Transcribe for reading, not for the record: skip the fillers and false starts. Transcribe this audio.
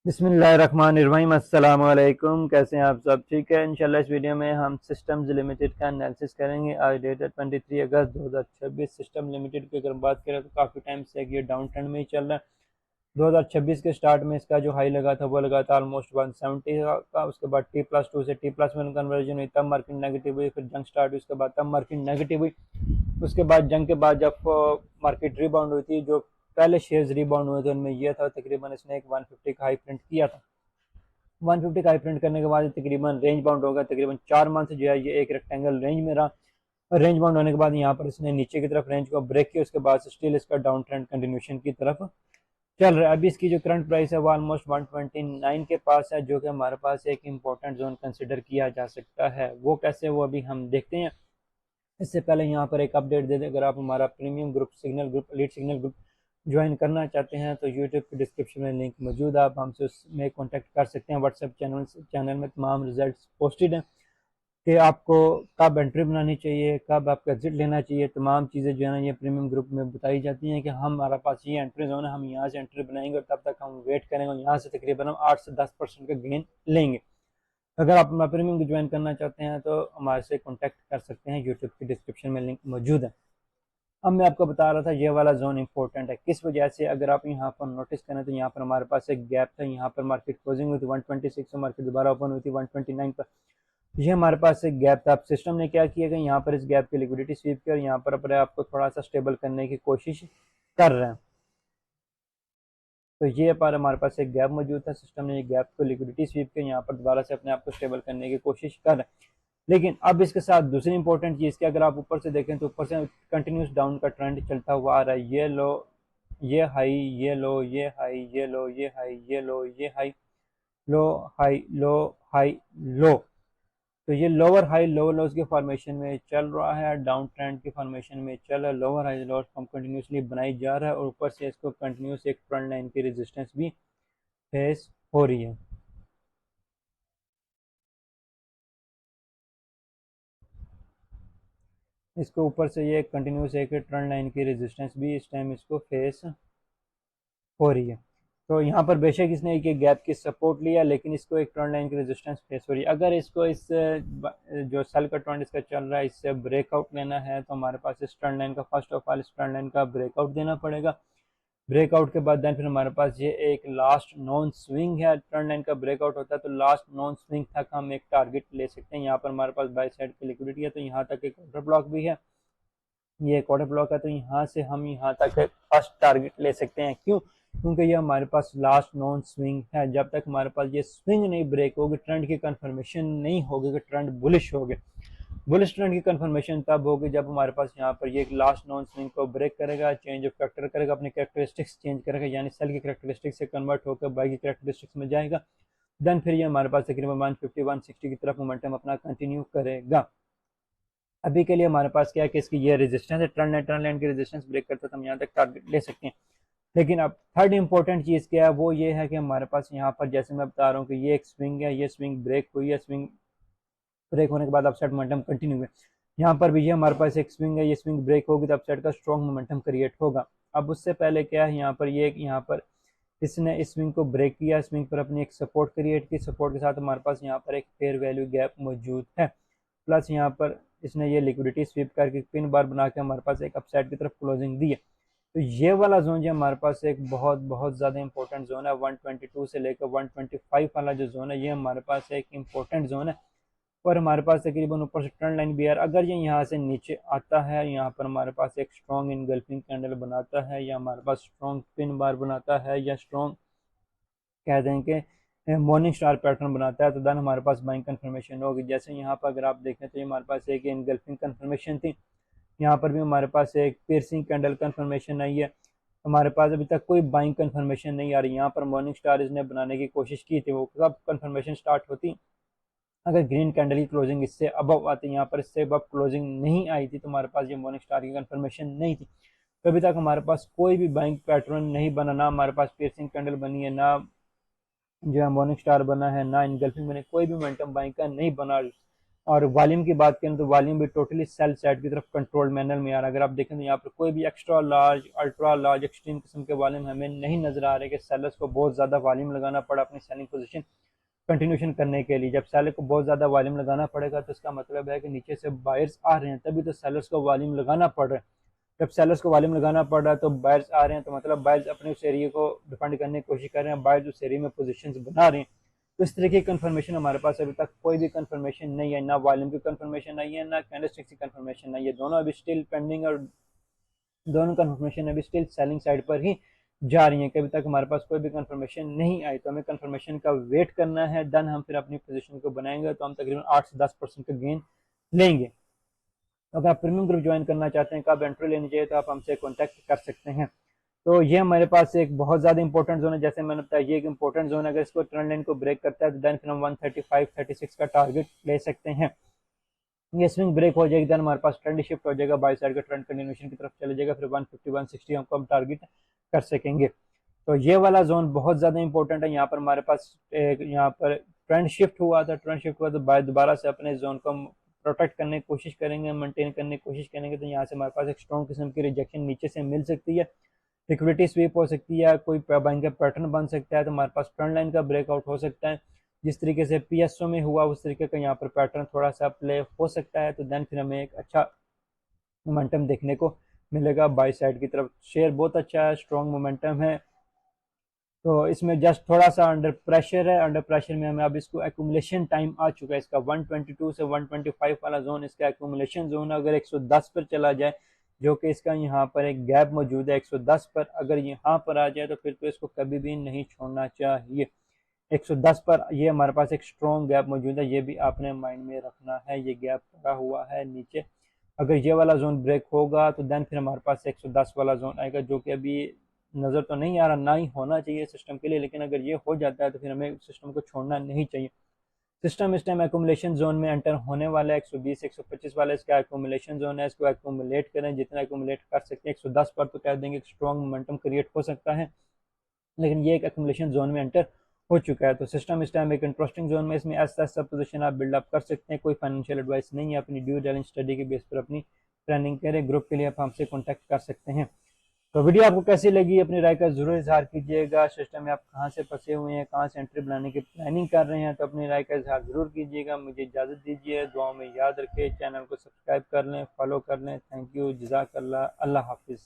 बिस्मिल्लाहिर्रहमानिर्रहीम अस्सलाम वालेकुम। कैसे हैं आप सब? ठीक है। इंशाल्लाह इस वीडियो में हम सिस्टम्स लिमिटेड का एनालिसिस करेंगे। आज डेट है 23 अगस्त 2026। सिस्टम लिमिटेड की अगर बात करें तो काफ़ी टाइम से ये डाउन ट्रेंड में ही चल रहा है। 2026 के स्टार्ट में इसका जो हाई लगा था वो लगा था ऑलमोस्ट 170 का। उसके बाद T+2 से T+1 कन्वर्जन हुई, तब मार्केट नेगेटिव हुई। फिर जंग स्टार्ट हुई, उसके बाद तब मार्केट नेगेटिव हुई। उसके बाद जंग के बाद जब मार्केट रिबाउंड हुई थी, जो पहले शेयर्स रिबाउंड हुए थे उनमें यह था, तकरीबन इसने एक 150 का हाई प्रिंट किया था। 150 का हाई प्रिंट करने के बाद तकरीबन रेंज बाउंड होगा। तकरीबन 4 मंथ जो है ये एक रेक्टेंगल रेंज में रहा। रेंज बाउंड होने के बाद यहाँ पर इसने नीचे की तरफ रेंज को ब्रेक किया। उसके बाद स्टिल इसका डाउन ट्रेंड कंटिन्यूशन की तरफ चल रहा है। अभी इसकी जो करंट प्राइस है वो ऑलमोस्ट 129 के पास है, जो कि हमारे पास एक इंपॉर्टेंट जोन कंसिडर किया जा सकता है। वो कैसे, वो अभी हम देखते हैं। इससे पहले यहाँ पर एक अपडेट दे दें, अगर आप हमारा premium group signal group elite signal group join करना चाहते हैं तो यूट्यूब की डिस्क्रिप्शन में लिंक मौजूद है, आप हमसे उसमें कॉन्टैक्ट कर सकते हैं। व्हाट्सएप चैनल में तमाम रिजल्ट्स पोस्टेड हैं कि आपको कब एंट्री बनानी चाहिए, कब आपका एग्जिट लेना चाहिए। तमाम चीज़ें जो है ना ये प्रीमियम ग्रुप में बताई जाती हैं कि हमारे पास ये एंट्री जोन है, हम यहाँ से एंट्री बनाएंगे और तब तक हम वेट करेंगे और यहाँ से तकरीबन हम 8 से 10% का गेन लेंगे। अगर आप हमारा प्रीमियम ज्वाइन करना चाहते हैं तो हमारे से कॉन्टैक्ट कर सकते हैं, यूट्यूब की डिस्क्रिप्शन में लिंक मौजूद है। अब मैं आपको बता रहा था ये वाला जोन इंपॉर्टेंट है किस वजह से। अगर आप यहाँ पर नोटिस करें तो यहाँ पर हमारे पास एक गैप था। यहाँ पर मार्केट क्लोजिंग हुई थी 126 से, मार्केट दोबारा ओपन हुई थी 129 पर। ये हमारे पास एक गैप था। अब सिस्टम ने क्या किया कि यहाँ पर इस गैप की लिक्विडिटी स्वीप की और यहाँ पर अपने आप को थोड़ा सा स्टेबल करने की कोशिश कर रहे हैं। तो ये पर हमारे पास एक गैप मौजूद था। सिस्टम ने ये गैप को लिक्विडिटी स्वीप के यहाँ पर दोबारा से अपने आप को स्टेबल करने की कोशिश कर रहे हैं। लेकिन अब इसके साथ दूसरी इंपॉर्टेंट चीज़ कि अगर आप ऊपर से देखें तो ऊपर से कंटिन्यूस डाउन का ट्रेंड चलता हुआ आ रहा है। ये लो, ये हाई, ये लो, ये हाई, ये लो, ये हाई, ये लो, ये हाई, लो, हाई, लो, हाई, लो। तो ये लोअर हाई लोअर लोज के फॉर्मेशन में चल रहा है, डाउन ट्रेंड के फॉर्मेशन में चल रहा है। Lower high lower form continuously बनाई जा रहा है और ऊपर से इसको कंटिन्यूस एक ट्रेंड लाइन की रेजिस्टेंस भी फेस हो रही है। इसको ऊपर से ये कंटिन्यूस एक ट्रेंड लाइन की रेजिस्टेंस भी इस टाइम इसको फेस हो रही है। तो यहाँ पर बेशक इसने एक गैप की सपोर्ट लिया, लेकिन इसको एक ट्रेंड लाइन की रेजिस्टेंस फेस हो रही है। अगर इसको इस जो सेल का ट्रेंड इसका चल रहा है इससे ब्रेकआउट लेना है तो हमारे पास इस ट्रेंड लाइन का फर्स्ट ऑफ ऑल इस ट्रेंड लाइन का ब्रेकआउट देना पड़ेगा। ब्रेकआउट के बाद देन फिर हमारे पास ये एक लास्ट नॉन स्विंग है। ट्रेंड लाइन का ब्रेकआउट होता है तो लास्ट नॉन स्विंग तक हम एक टारगेट ले सकते हैं। यहाँ पर हमारे पास बाई साइड की लिक्विडिटी है तो यहाँ तक एक ऑर्डर ब्लॉक भी है, ये एक ऑर्डर ब्लॉक है। तो यहाँ से हम यहाँ तक फर्स्ट टारगेट ले सकते हैं। क्यों? क्योंकि ये हमारे पास लास्ट नॉन स्विंग है। जब तक हमारे पास ये स्विंग नहीं ब्रेक होगी, ट्रेंड की कंफर्मेशन नहीं होगी कि ट्रेंड बुलिश होगी। बुलिश ट्रेंड की कंफर्मेशन तब होगी जब हमारे पास यहाँ पर ये लास्ट नॉन स्विंग को ब्रेक करेगा, चेंज ऑफ फैक्टर करेगा, अपनी कैरेक्टरिस्टिक्स चेंज करेगा, यानी सेल की कैरेक्टरिस्टिक्स से कन्वर्ट होकर बाई की कैरेक्टरिस्टिक्स में जाएगा। देन फिर ये हमारे पास तकरीबन 150 160 की तरफ मोमेंटम अपना कंटिन्यू करेगा। अभी के लिए हमारे पास क्या है कि इसकी ये रेजिस्टेंस है, ट्रेंड लाइन की रेजिस्टेंस ब्रेक करता तो हम यहाँ तक टारगेट ले सकते हैं। लेकिन अब थर्ड इंपॉर्टेंट चीज़ क्या है, वो ये है कि हमारे पास यहाँ पर जैसे मैं बता रहा हूँ कि ये एक स्विंग है, ये स्विंग ब्रेक हुई है। स्विंग ब्रेक होने के बाद अपसाइड मोमेंटम कंटिन्यू है। यहाँ पर भी ये हमारे पास एक स्विंग है, ये स्विंग ब्रेक होगी तो अपसाइड का स्ट्रॉन्ग मोमेंटम क्रिएट होगा। अब उससे पहले क्या है, यहाँ पर ये यहाँ पर इसने इस स्विंग को ब्रेक किया, स्विंग पर अपनी एक सपोर्ट क्रिएट की। सपोर्ट के साथ हमारे पास यहाँ पर एक फेयर वैल्यू गैप मौजूद है। प्लस यहाँ पर इसने ये लिक्विडिटी स्वीप करके पिन बार बना के हमारे पास एक अपसाइड की तरफ क्लोजिंग दी है। तो ये वाला जोन जो हमारे पास एक बहुत बहुत ज़्यादा इंपॉर्टेंट जोन है। 122 से लेकर 125 वाला जो जोन है ये हमारे पास एक इंपॉर्टेंट जोन है। और हमारे पास तकरीबन ऊपर से ट्रेंड लाइन भी है। अगर ये यहाँ से नीचे आता है, यहाँ पर हमारे पास एक स्ट्रॉन्ग इनगल्फिंग कैंडल बनाता है, या हमारे पास स्ट्रॉन्ग पिन बार बनाता है, या स्ट्रॉन्ग कह दें कि मॉर्निंग स्टार पैटर्न बनाता है, तो देन हमारे पास बाइंग कंफर्मेशन होगी। जैसे यहाँ पर अगर आप देखें तो ये हमारे पास एक इनगल्फिंग कंफर्मेशन थी, यहाँ पर भी हमारे पास एक पियर्सिंग कैंडल कंफर्मेशन आई है। हमारे पास अभी तक कोई बाइंग कंफर्मेशन नहीं आ रही। यहाँ पर मॉर्निंग स्टार इसने बनाने की कोशिश की थी, वो सब कंफर्मेशन स्टार्ट होती अगर ग्रीन कैंडल की क्लोजिंग इससे अबव आती। यहाँ पर इससे अबव क्लोजिंग नहीं आई थी तो हमारे पास ये मॉर्निंग स्टार की कंफर्मेशन नहीं थी। तो अभी तक हमारे पास कोई भी बाइंग पैटर्न नहीं बना, ना हमारे पास पियर्सिंग कैंडल बनी है, ना जो है मॉर्निंग स्टार बना है, ना इनगल्फिंग बने, कोई भी मोमेंटम बाइंग का नहीं बना और वॉल्यूम की बात करें तो वॉल्यूम भी टोटली सेल साइड की तरफ कंट्रोल मैनर में आ रहा है। अगर आप देखें तो यहाँ पर कोई भी extra large, ultra large, extreme किस्म के वॉल्यूम हमें नहीं नजर आ रहे कि सेलर्स को बहुत ज़्यादा वॉल्यूम लगाना पड़ा अपनी सेलिंग पोजीशन कंटिन्यूशन करने के लिए। जब सेलर को बहुत ज़्यादा वॉल्यूम लगाना पड़ेगा तो इसका मतलब है कि नीचे से बायर्स आ रहे हैं, तभी तो सेलर्स को वॉल्यूम लगाना पड़ रहा है। जब सेलर्स को वॉल्यूम लगाना पड़ रहा है तो बायर्स आ रहे हैं, तो मतलब बायर्स अपने उस एरिया को डिफेंड करने की कोशिश कर रहे हैं, बायर्स उस एरिया में पोजीशंस बना रहे हैं। तो इस तरीके की कंफर्मेशन हमारे पास अभी तक कोई भी कंफर्मेशन नहीं है, ना वॉल्यूम की कंफर्मेशन आई है, ना कैंडलस्टिक्स की कंफर्मेशन आई है। दोनों अभी स्टिल पेंडिंग और दोनों कंफर्मेशन अभी स्टिल सेलिंग साइड पर ही जा रही है। कभी तक हमारे पास कोई भी कंफर्मेशन नहीं आई, तो हमें कंफर्मेशन का वेट करना है। डन हम फिर अपनी पोजीशन को बनाएंगे तो हम तकरीबन 8 से 10% का गेन लेंगे। तो अगर आप प्रीमियम ग्रुप ज्वाइन करना चाहते हैं, कब एंट्री लेनी चाहिए, तो आप हमसे कॉन्टैक्ट कर सकते हैं। तो ये हमारे पास एक बहुत ज़्यादा इंपॉर्टेंट जोन है। जैसे मैंने बताया ये एक इंपॉर्टेंट जोन है, अगर इसको ट्रेंड लाइन को ब्रेक करता है तो देन फिर हम 135-36 का टारगेट ले सकते हैं। ये स्विंग ब्रेक हो जाएगी, देन हमारे पास ट्रेंड शिफ्ट हो जाएगा, बाई साइड का ट्रेंड कंटिन्यूएशन की तरफ चले जाएगा, फिर 150-160 हमको हम टारगेट कर सकेंगे। तो ये वाला जोन बहुत ज़्यादा इंपॉर्टेंट है। यहाँ पर हमारे पास यहाँ पर ट्रेंड शिफ्ट हुआ था, ट्रेंड शिफ्ट हुआ तो दोबारा से अपने जोन को हम प्रोटेक्ट करने की कोशिश करेंगे, मेंटेन करने की कोशिश करेंगे। तो यहाँ से हमारे पास एक स्ट्रॉन्ग किस्म की रिजेक्शन नीचे से मिल सकती है, लिक्विडिटी स्वीप हो सकती है, कोई बाइंग का पैटर्न बन सकता है, तो हमारे पास ट्रेंड लाइन का ब्रेकआउट हो सकता है। जिस तरीके से पीएसओ में हुआ उस तरीके का यहाँ पर पैटर्न थोड़ा सा प्ले हो सकता है, तो देन फिर हमें एक अच्छा मोमेंटम देखने को मिलेगा बाई साइड की तरफ। शेयर बहुत अच्छा है, स्ट्रॉन्ग मोमेंटम है। तो इसमें जस्ट थोड़ा सा अंडर प्रेशर है, अंडर प्रेशर में हमें अब इसको एक्यूमुलेशन टाइम आ चुका है इसका। 122 से 125 वाला जोन इसका एक्यूमुलेशन जोन है। अगर 110 पर चला जाए, जो कि इसका यहाँ पर एक गैप मौजूद है 110 पर, अगर यहाँ पर आ जाए तो फिर तो इसको कभी भी नहीं छोड़ना चाहिए। 110 पर ये हमारे पास एक स्ट्रॉन्ग गैप मौजूद है, ये भी आपने माइंड में रखना है। ये गैप पड़ा हुआ है नीचे, अगर ये वाला जोन ब्रेक होगा तो देन फिर हमारे पास 110 वाला जोन आएगा, जो कि अभी नज़र तो नहीं आ रहा, ना ही होना चाहिए सिस्टम के लिए, लेकिन अगर ये हो जाता है तो फिर हमें सिस्टम को छोड़ना नहीं चाहिए। सिस्टम इस टाइम एक्यूमुलेशन जोन में एंटर होने वाला है। 120-125 वाला इसका एक्यूमुलेशन जोन है, इसको एक्यूमुलेट करें जितना एक्यूमुलेट कर सकते हैं। 110 पर तो कह देंगे स्ट्रॉन्ग मोमेंटम क्रिएट हो सकता है, लेकिन ये एक एक्यूमुलेशन जोन में एंटर हो चुका है। तो सिस्टम इस टाइम एक इंटरेस्टिंग जोन में, इसमें ऐसा ऐसा पोजीशन आप बिल्डअप कर सकते हैं। कोई फाइनेंशियल एडवाइस नहीं है, अपनी ड्यू डिलिजेंस स्टडी के बेस पर अपनी प्लानिंग करें। ग्रुप के लिए आप हमसे कॉन्टैक्ट कर सकते हैं। तो वीडियो आपको कैसी लगी, अपनी राय का जरूर इजहार कीजिएगा। सिस्टम में आप कहाँ से फंसे हुए हैं, कहाँ से एंट्री बनाने की प्लानिंग कर रहे हैं, तो अपनी राय का इजहार जरूर कीजिएगा। मुझे इजाज़त दीजिए, दुआओं में याद रखें, चैनल को सब्सक्राइब कर लें, फॉलो कर लें। थैंक यू, जज़ाकल्लाह, अल्लाह हाफिज़।